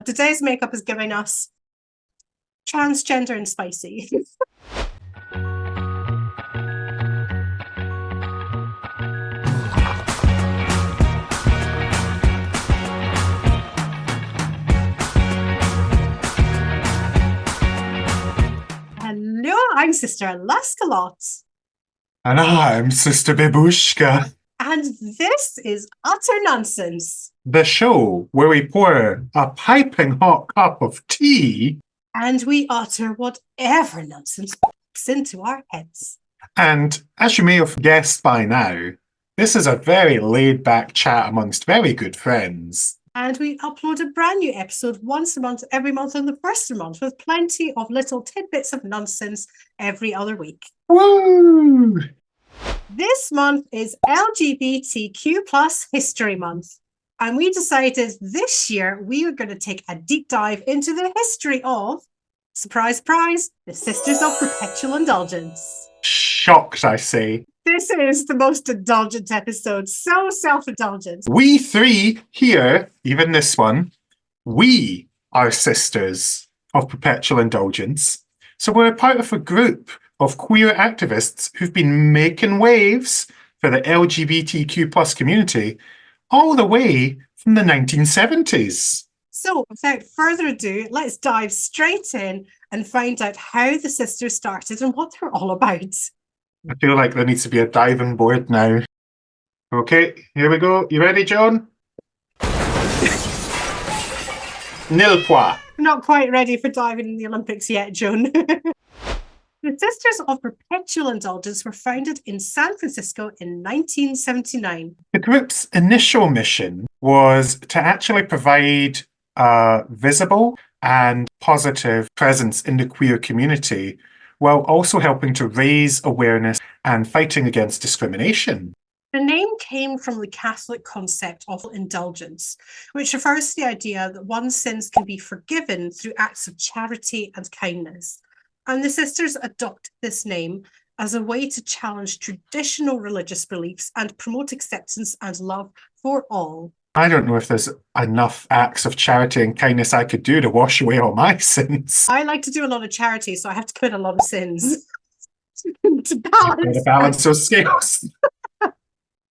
Today's makeup is giving us transgender and spicy. Hello, I'm Sister Lott. And I'm Sister Babeushka, And this is Utter Nunsense. the show where we pour a piping hot cup of tea And we utter whatever nonsense pops into our heads. and, as you may have guessed by now, this is a very laid-back chat amongst very good friends. And we upload a brand new episode once a month, every month on the first of the month, with plenty of little tidbits of nonsense every other week. Woo! This month is LGBTQ plus History Month. And we decided this year we are going to take a deep dive into the history of, surprise, surprise, the Sisters of Perpetual Indulgence. Shocked, I say. This is the most indulgent episode, so self-indulgent. We three here, even this one, we are Sisters of Perpetual Indulgence. So we're a part of a group of queer activists who've been making waves for the LGBTQ plus community all the way from the 1970s. So without further ado, let's dive straight in and find out how the sisters started and what they're all about. I feel like there needs to be a diving board now. Okay, here we go. You ready, John? Nil point. Not quite ready for diving in the Olympics yet, Joan. The Sisters of Perpetual Indulgence were founded in San Francisco in 1979. The group's initial mission was to actually provide a visible and positive presence in the queer community, while also helping to raise awareness and fighting against discrimination. The name came from the Catholic concept of indulgence, which refers to the idea that one's sins can be forgiven through acts of charity and kindness. And the sisters adopted this name as a way to challenge traditional religious beliefs and promote acceptance and love for all. I don't know if there's enough acts of charity and kindness I could do to wash away all my sins. I like to do a lot of charity, so I have to commit a lot of sins to balance those scales.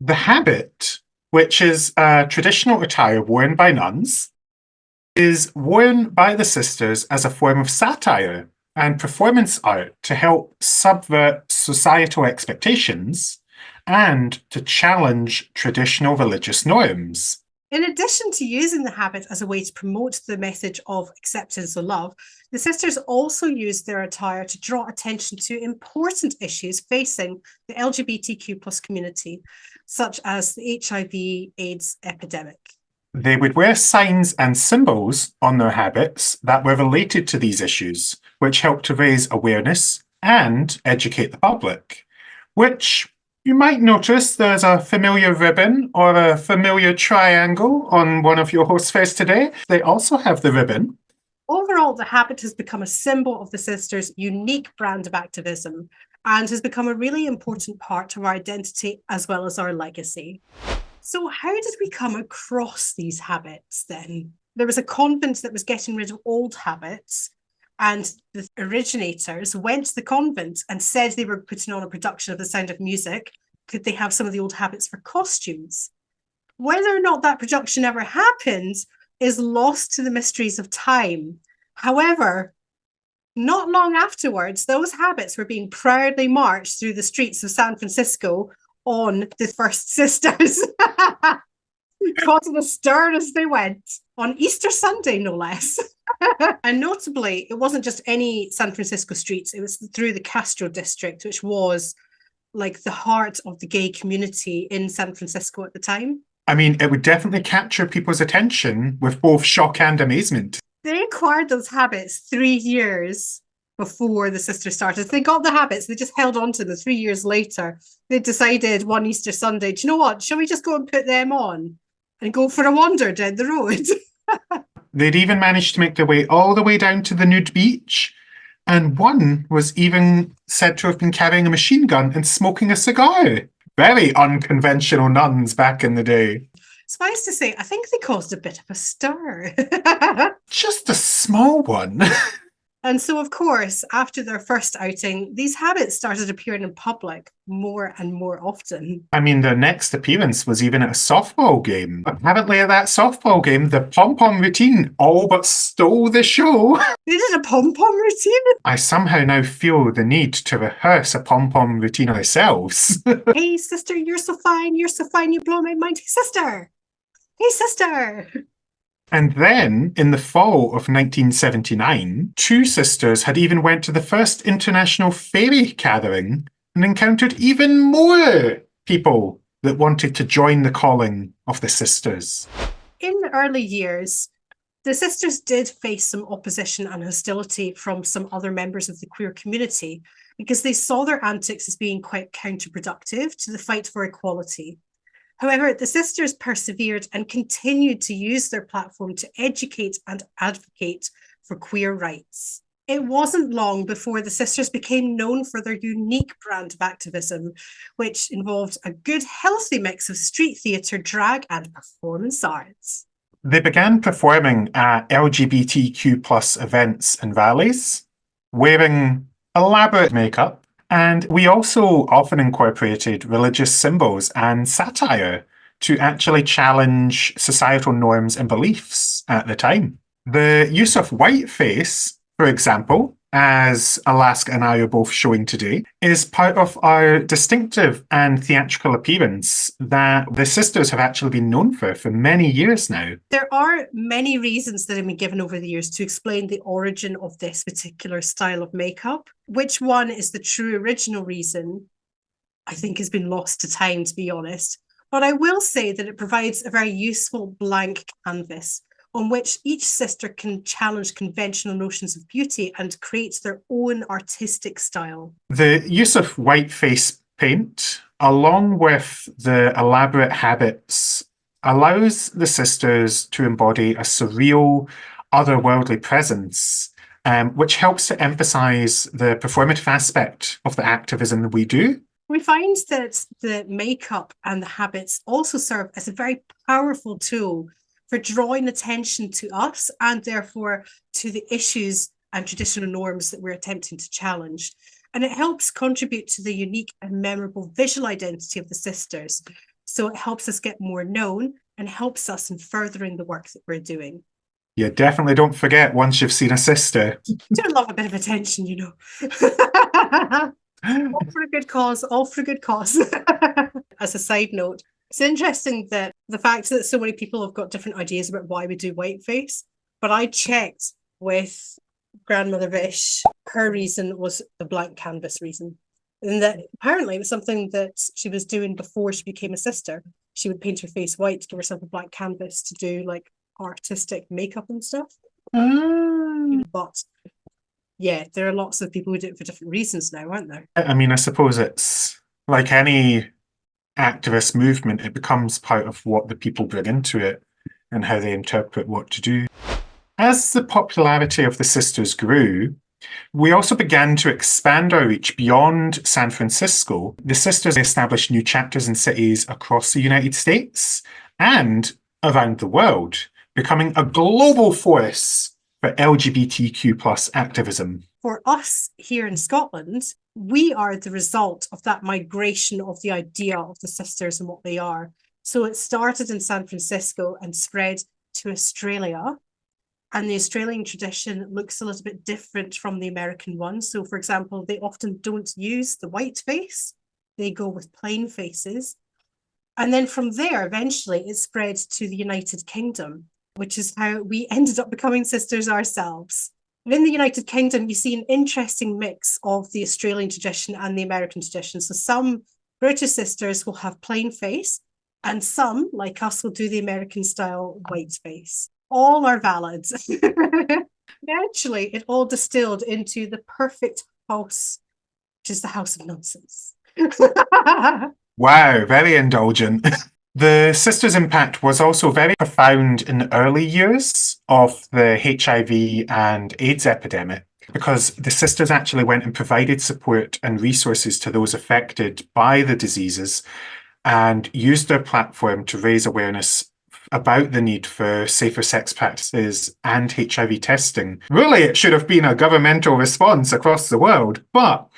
The habit, which is a traditional attire worn by nuns, is worn by the sisters as a form of satire and performance art to help subvert societal expectations and to challenge traditional religious norms. In addition to using the habit as a way to promote the message of acceptance and love, the sisters also used their attire to draw attention to important issues facing the LGBTQ plus community, such as the HIV/AIDS epidemic. They would wear signs and symbols on their habits that were related to these issues, which helped to raise awareness and educate the public, which you might notice there's a familiar ribbon or a familiar triangle on one of your host fairs today. They also have the ribbon. Overall, the habit has become a symbol of the sisters' unique brand of activism and has become a really important part of our identity as well as our legacy. So how did we come across these habits then? There was a convent that was getting rid of old habits, and the originators went to the convent and said they were putting on a production of The Sound of Music. Could they have some of the old habits for costumes? Whether or not that production ever happened is lost to the mysteries of time. However, not long afterwards, those habits were being proudly marched through the streets of San Francisco on the first sisters, causing a stir as they went, on Easter Sunday, no less. And notably, it wasn't just any San Francisco streets, it was through the Castro district, which was like the heart of the gay community in San Francisco at the time. I mean, it would definitely capture people's attention with both shock and amazement. They acquired those habits 3 years before the sisters started. They got the habits, they just held on to them 3 years later. They decided one Easter Sunday, do you know what, shall we just go and put them on and go for a wander down the road? They'd even managed to make their way all the way down to the nude beach, and one was even said to have been carrying a machine gun and smoking a cigar. Very unconventional nuns back in the day. Suffice to say, I think they caused a bit of a stir. Just a small one. And so, of course, after their first outing, these habits started appearing in public more and more often. I mean, their next appearance was even at a softball game. Apparently, at that softball game, the pom-pom routine all but stole the show. They did a pom-pom routine? I somehow now feel the need to rehearse a pom-pom routine ourselves. Hey, sister, you're so fine, you blow my mind. Hey, sister! Hey, sister! And then, in the fall of 1979, two sisters had even went to the first international fairy gathering and encountered even more people that wanted to join the calling of the sisters. In the early years, the sisters did face some opposition and hostility from some other members of the queer community because they saw their antics as being quite counterproductive to the fight for equality. However, the sisters persevered and continued to use their platform to educate and advocate for queer rights. It wasn't long before the sisters became known for their unique brand of activism, which involved a good, healthy mix of street theatre, drag, and performance arts. They began performing at LGBTQ plus events and rallies, wearing elaborate makeup, and we also often incorporated religious symbols and satire to actually challenge societal norms and beliefs at the time. The use of whiteface, for example, as Alaska and I are both showing today, is part of our distinctive and theatrical appearance that the sisters have actually been known for many years now. There are many reasons that have been given over the years to explain the origin of this particular style of makeup. Which one is the true original reason, I think, has been lost to time, to be honest. But I will say that it provides a very useful blank canvas on which each sister can challenge conventional notions of beauty and create their own artistic style. The use of whiteface paint, along with the elaborate habits, allows the sisters to embody a surreal, otherworldly presence, which helps to emphasize the performative aspect of the activism that we do. We find that the makeup and the habits also serve as a very powerful tool for drawing attention to us and therefore to the issues and traditional norms that we're attempting to challenge. And it helps contribute to the unique and memorable visual identity of the sisters. So it helps us get more known and helps us in furthering the work that we're doing. You definitely don't forget once you've seen a sister. Do love a bit of attention, you know. All for a good cause, all for a good cause. As a side note, it's interesting that the fact that so many people have got different ideas about why we do whiteface, but I checked with grandmother Vish, her reason was the blank canvas reason. And that apparently it was something that she was doing before she became a sister. She would paint her face white, give herself a blank canvas to do like artistic makeup and stuff. But yeah, there are lots of people who do it for different reasons now, aren't there? I mean, I suppose it's like any activist movement, it becomes part of what the people bring into it and how they interpret what to do. As the popularity of the sisters grew, we also began to expand our reach beyond San Francisco. The sisters established new chapters in cities across the United States and around the world, becoming a global force for LGBTQ plus activism. For us here in Scotland, we are the result of that migration of the idea of the sisters and what they are. So it started in San Francisco and spread to Australia. And the Australian tradition looks a little bit different from the American one. So, for example, they often don't use the white face. They go with plain faces. And then from there, eventually, it spread to the United Kingdom, which is how we ended up becoming sisters ourselves. And in the United Kingdom, you see an interesting mix of the Australian tradition and the American tradition. So some British sisters will have plain face, and some, like us, will do the American style white face. All are valid. Eventually, it all distilled into the perfect house, which is the house of nonsense. Wow, very indulgent. The sisters' impact was also very profound in the early years of the HIV and AIDS epidemic, because the sisters actually went and provided support and resources to those affected by the diseases and used their platform to raise awareness about the need for safer sex practices and HIV testing. Really, it should have been a governmental response across the world, but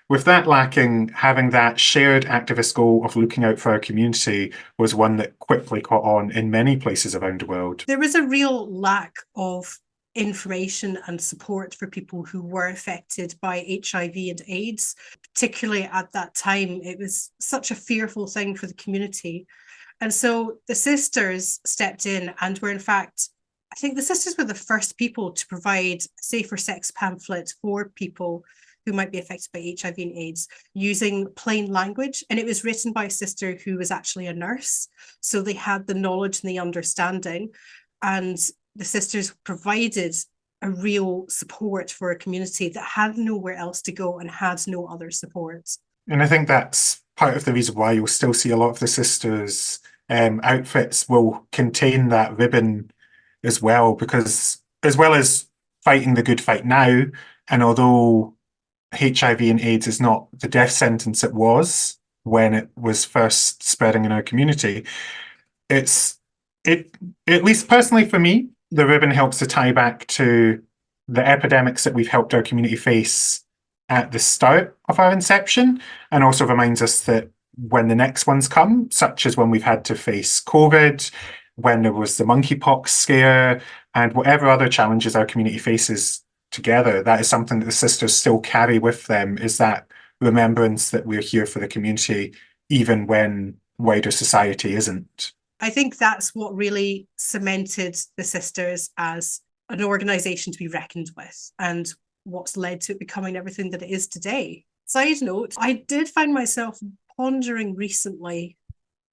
with that lacking, having that shared activist goal of looking out for our community was one that quickly caught on in many places around the world. There was a real lack of information and support for people who were affected by HIV and AIDS, particularly at that time. It was such a fearful thing for the community. And so the sisters stepped in and were, in fact, I think the sisters were the first people to provide a safer sex pamphlet for people who might be affected by HIV and AIDS using plain language. And it was written by a sister who was actually a nurse. So they had the knowledge and the understanding. And the sisters provided a real support for a community that had nowhere else to go and had no other support. And I think that's part of the reason why you'll still see a lot of the sisters' outfits will contain that ribbon as well, because as well as fighting the good fight now, and although HIV and AIDS is not the death sentence it was when it was first spreading in our community, at least personally for me, the ribbon helps to tie back to the epidemics that we've helped our community face at the start of our inception, and also reminds us that when the next ones come, such as when we've had to face COVID, when there was the monkeypox scare, and whatever other challenges our community faces together, that is something that the sisters still carry with them, is that remembrance that we're here for the community, even when wider society isn't. I think that's what really cemented the sisters as an organisation to be reckoned with, and what's led to it becoming everything that it is today. Side note, I did find myself pondering recently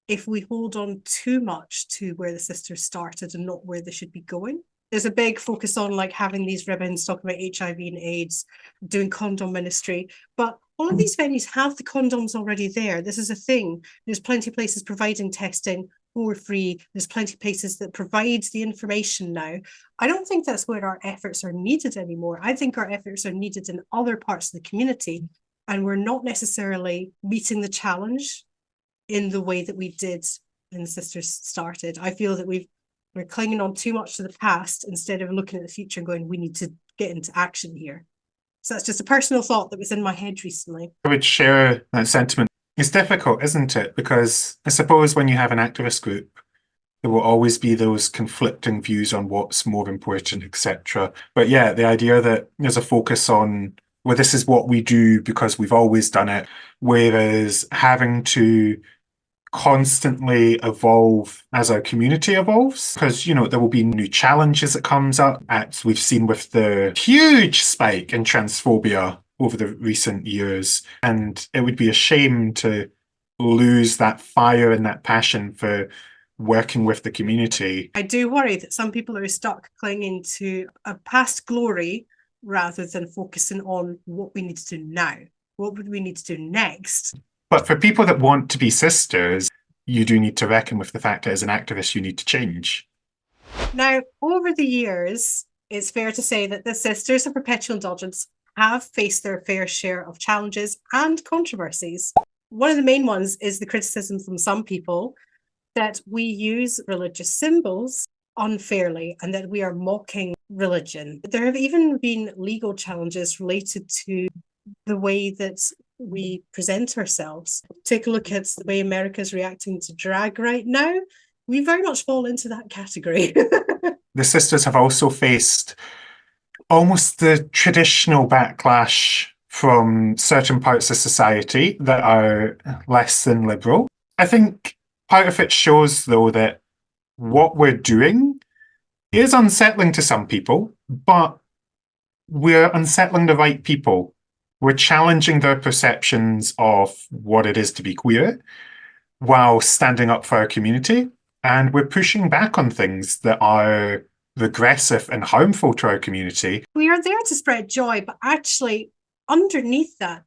if we hold on too much to where the sisters started and not where they should be going. There's a big focus on like having these ribbons, talking about HIV and AIDS, doing condom ministry, but all of these venues have the condoms already there. This is a thing. There's plenty of places providing testing for free. There's plenty of places that provide the information now. I don't think that's where our efforts are needed anymore. I think our efforts are needed in other parts of the community, and we're not necessarily meeting the challenge in the way that we did when the sisters started. I feel that we're clinging on too much to the past instead of looking at the future and going, we need to get into action here. So that's just a personal thought that was in my head recently. I would share that sentiment. It's difficult, isn't it? Because I suppose when you have an activist group, there will always be those conflicting views on what's more important, etc. But yeah, the idea that there's a focus on, well, this is what we do because we've always done it, whereas having to constantly evolve as our community evolves, because there will be new challenges that comes up, as we've seen with the huge spike in transphobia over the recent years, and it would be a shame to lose that fire and that passion for working with the community. I do worry that some people are stuck clinging to a past glory rather than focusing on what we need to do now. What would we need to do next? But for people that want to be sisters, you do need to reckon with the fact that as an activist, you need to change. Now, over the years, it's fair to say that the Sisters of Perpetual Indulgence have faced their fair share of challenges and controversies. One of the main ones is the criticism from some people that we use religious symbols unfairly and that we are mocking religion. There have even been legal challenges related to the way that we present ourselves. Take a look at the way America's reacting to drag right now. We very much fall into that category. The sisters have also faced almost the traditional backlash from certain parts of society that are less than liberal. I think part of it shows, though, that what we're doing is unsettling to some people, but we're unsettling the right people. We're challenging their perceptions of what it is to be queer while standing up for our community. And we're pushing back on things that are regressive and harmful to our community. We are there to spread joy, but actually underneath that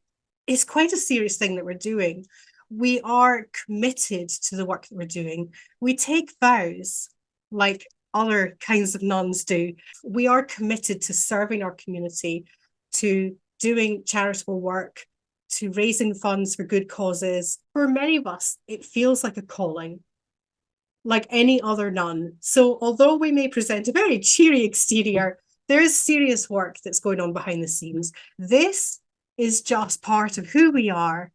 is quite a serious thing that we're doing. We are committed to the work that we're doing. We take vows like other kinds of nuns do. We are committed to serving our community, to doing charitable work, to raising funds for good causes. For many of us, it feels like a calling. like any other nun. So although we may present a very cheery exterior, there is serious work that's going on behind the scenes. This is just part of who we are,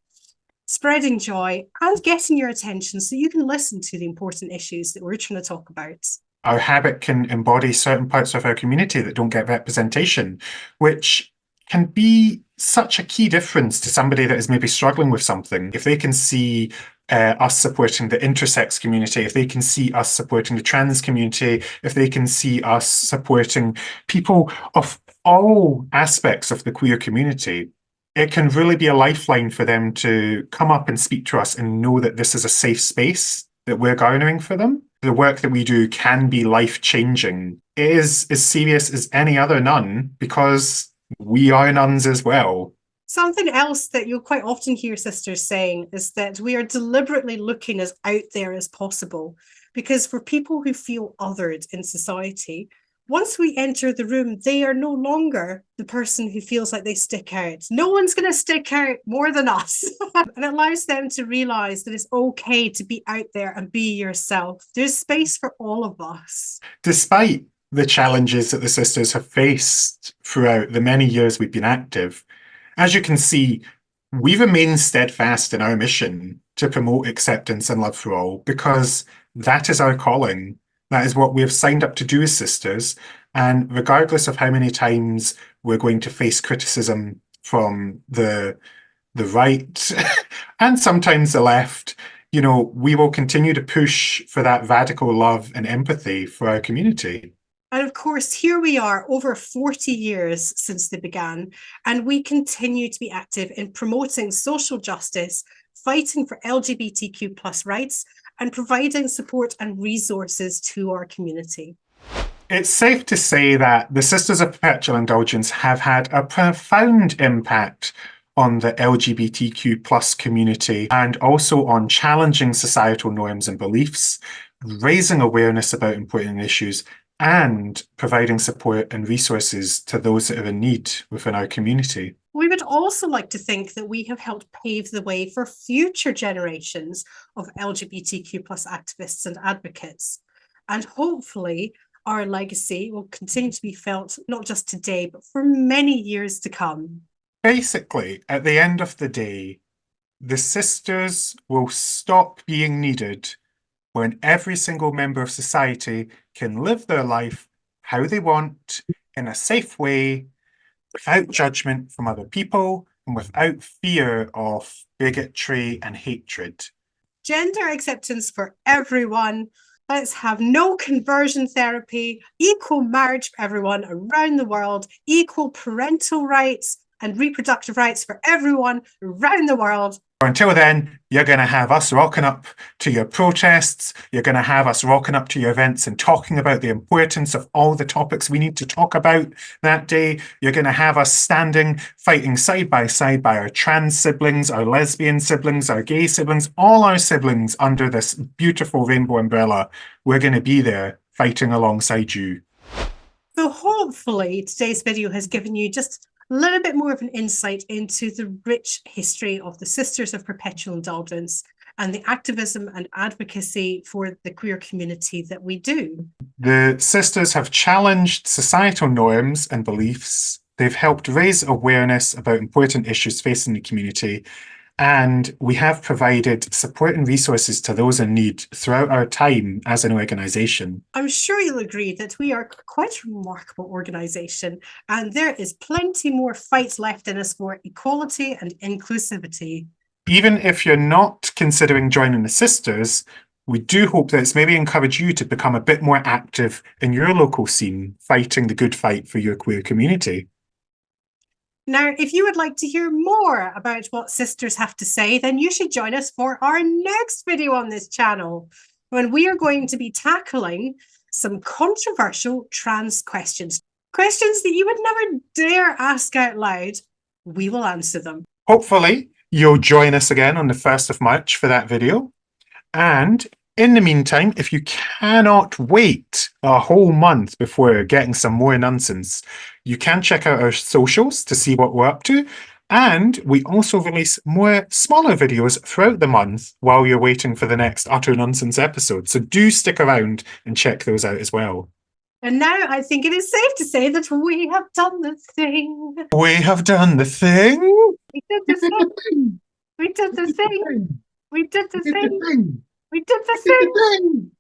spreading joy and getting your attention so you can listen to the important issues that we're trying to talk about. Our habit can embody certain parts of our community that don't get representation, which can be such a key difference to somebody that is maybe struggling with something. If they can see us supporting the intersex community, if they can see us supporting the trans community, if they can see us supporting people of all aspects of the queer community, it can really be a lifeline for them to come up and speak to us and know that this is a safe space that we're garnering for them. The work that we do can be life-changing. It is as serious as any other nun because we are nuns as well. Something else that you'll quite often hear sisters saying is that we are deliberately looking as out there as possible, because for people who feel othered in society, once we enter the room, they are no longer the person who feels like they stick out. No one's going to stick out more than us. And it allows them to realize that it's okay to be out there and be yourself. There's space for all of us. Despite the challenges that the sisters have faced throughout the many years we've been active, as you can see, we remain steadfast in our mission to promote acceptance and love for all, because that is our calling. That is what we have signed up to do as sisters. And regardless of how many times we're going to face criticism from the right and sometimes the left, you know, we will continue to push for that radical love and empathy for our community. And of course, here we are over 40 years since they began, and we continue to be active in promoting social justice, fighting for LGBTQ plus rights, and providing support and resources to our community. It's safe to say that the Sisters of Perpetual Indulgence have had a profound impact on the LGBTQ plus community and also on challenging societal norms and beliefs, raising awareness about important issues, and providing support and resources to those that are in need within our community. We would also like to think that we have helped pave the way for future generations of LGBTQ plus activists and advocates. And hopefully our legacy will continue to be felt not just today, but for many years to come. Basically, at the end of the day, the sisters will stop being needed when every single member of society can live their life how they want in a safe way, without judgment from other people and without fear of bigotry and hatred. Gender acceptance for everyone. Let's have no conversion therapy, equal marriage for everyone around the world, equal parental rights and reproductive rights for everyone around the world. Until then, you're going to have us rocking up to your protests, you're going to have us rocking up to your events and talking about the importance of all the topics we need to talk about that day. You're going to have us standing, fighting side by our trans siblings, our lesbian siblings, our gay siblings, all our siblings under this beautiful rainbow umbrella. We're going to be there fighting alongside you. So hopefully today's video has given you just a little bit more of an insight into the rich history of the Sisters of Perpetual Indulgence and the activism and advocacy for the queer community that we do. The sisters have challenged societal norms and beliefs. They've helped raise awareness about important issues facing the community, and we have provided support and resources to those in need throughout our time as an organisation. I'm sure you'll agree that we are quite a remarkable organisation, and there is plenty more fight left in us for equality and inclusivity. Even if you're not considering joining the sisters, we do hope that it's maybe encourage you to become a bit more active in your local scene, fighting the good fight for your queer community. Now, if you would like to hear more about what sisters have to say, then you should join us for our next video on this channel, when we are going to be tackling some controversial trans questions. Questions that you would never dare ask out loud. We will answer them. Hopefully, you'll join us again on the 1st of March for that video. And in the meantime, if you cannot wait a whole month before getting some more nonsense, you can check out our socials to see what we're up to. And we also release more smaller videos throughout the month while you're waiting for the next Utter Nonsense episode. So do stick around and check those out as well. And now I think it is safe to say that we have done the thing. We have done the thing. We did the thing. We did the thing. We did the thing. We did the thing.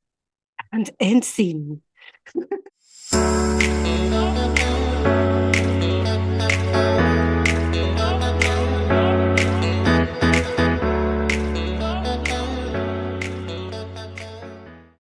And end scene.